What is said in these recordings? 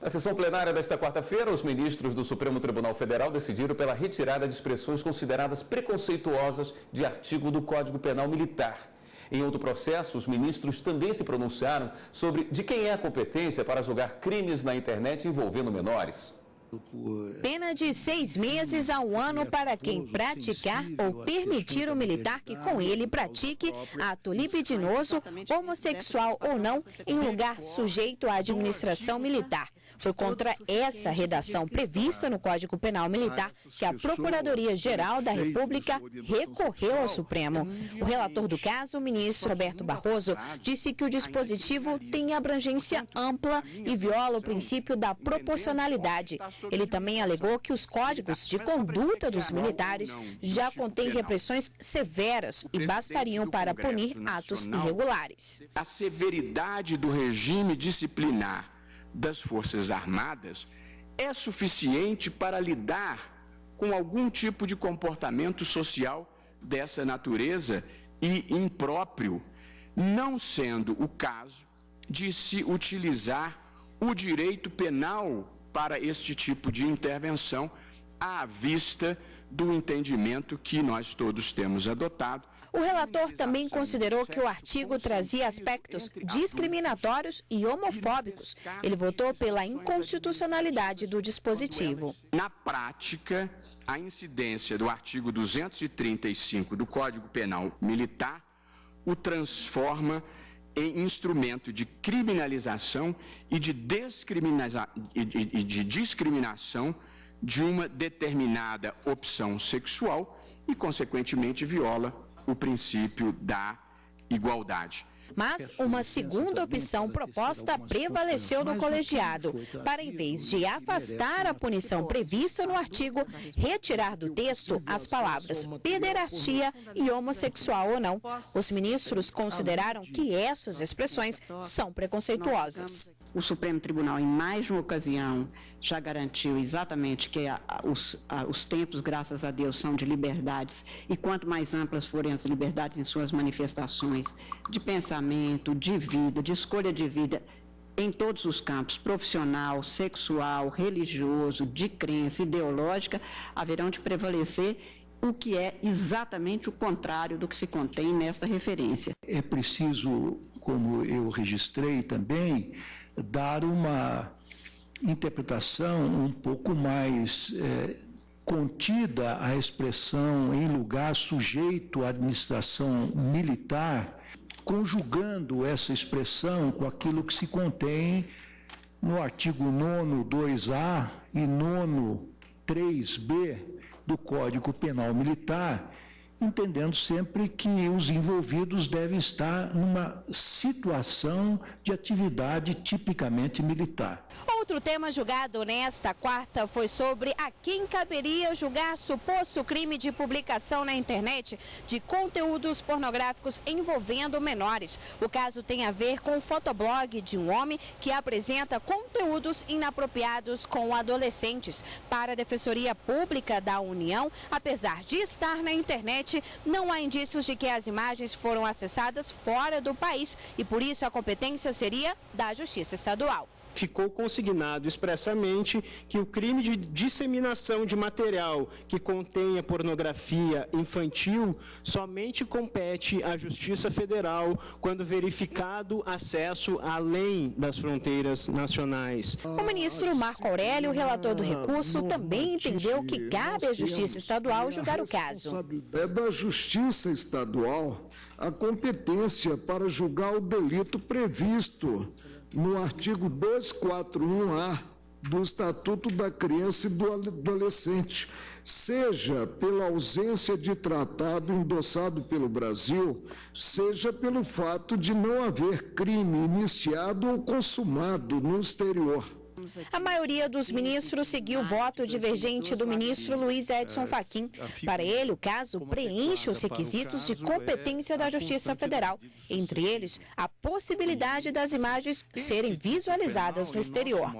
Na sessão plenária desta quarta-feira, os ministros do Supremo Tribunal Federal decidiram pela retirada de expressões consideradas preconceituosas de artigo do Código Penal Militar. Em outro processo, os ministros também se pronunciaram sobre de quem é a competência para julgar crimes na internet envolvendo menores. Pena de 6 meses a 1 ano para quem praticar ou permitir o militar que com ele pratique ato libidinoso, homossexual ou não, em lugar sujeito à administração militar. Foi contra essa redação prevista no Código Penal Militar que a Procuradoria-Geral da República recorreu ao Supremo. O relator do caso, o ministro Roberto Barroso, disse que o dispositivo tem abrangência ampla e viola o princípio da proporcionalidade. Ele também alegou que os códigos de conduta dos militares já contêm repressões severas e bastariam para punir atos irregulares. A severidade do regime disciplinar das Forças Armadas é suficiente para lidar com algum tipo de comportamento social dessa natureza e impróprio, não sendo o caso de se utilizar o direito penal para este tipo de intervenção, à vista do entendimento que nós todos temos adotado. O relator também considerou que o artigo trazia aspectos discriminatórios e homofóbicos. Ele votou pela inconstitucionalidade do dispositivo. Na prática, a incidência do artigo 235 do Código Penal Militar o transforma em instrumento de criminalização e de discriminação de uma determinada opção sexual e, consequentemente, viola o princípio da igualdade. Mas uma segunda opção proposta prevaleceu no colegiado, para, em vez de afastar a punição prevista no artigo, retirar do texto as palavras pederastia e homossexual ou não. Os ministros consideraram que essas expressões são preconceituosas. O Supremo Tribunal, em mais de uma ocasião, já garantiu exatamente que os tempos, graças a Deus, são de liberdades, e quanto mais amplas forem as liberdades em suas manifestações de pensamento, de vida, de escolha de vida, em todos os campos, profissional, sexual, religioso, de crença, ideológica, haverão de prevalecer o que é exatamente o contrário do que se contém nesta referência. É preciso, como eu registrei também, dar uma interpretação um pouco mais contida à expressão em lugar sujeito à administração militar, conjugando essa expressão com aquilo que se contém no artigo 9º 2A e 9º 3B do Código Penal Militar, entendendo sempre que os envolvidos devem estar numa situação de atividade tipicamente militar. Outro tema julgado nesta quarta foi sobre a quem caberia julgar suposto crime de publicação na internet de conteúdos pornográficos envolvendo menores. O caso tem a ver com o fotoblog de um homem que apresenta conteúdos inapropriados com adolescentes. Para a Defensoria Pública da União, apesar de estar na internet, não há indícios de que as imagens foram acessadas fora do país e, por isso, a competência seria da Justiça Estadual. Ficou consignado expressamente que o crime de disseminação de material que contenha pornografia infantil somente compete à Justiça Federal quando verificado acesso além das fronteiras nacionais. O ministro Marco Aurélio, relator do recurso, também entendeu que cabe à Justiça Estadual julgar o caso. É da Justiça Estadual a competência para julgar o delito previsto no artigo 241-A do Estatuto da Criança e do Adolescente, seja pela ausência de tratado endossado pelo Brasil, seja pelo fato de não haver crime iniciado ou consumado no exterior. A maioria dos ministros seguiu o voto divergente do ministro Luiz Edson Fachin. Para ele, o caso preenche os requisitos de competência da Justiça Federal, entre eles a possibilidade das imagens serem visualizadas no exterior.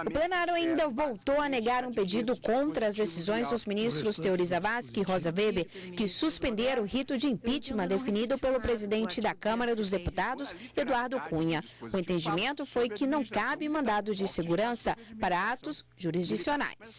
O plenário ainda voltou a negar um pedido contra as decisões dos ministros Teori Zavascki e Rosa Weber, que suspenderam o rito de impeachment definido pelo presidente da Câmara dos Deputados, Eduardo Cunha. O entendimento foi que não cabe mandado de segurança segurança para atos jurisdicionais.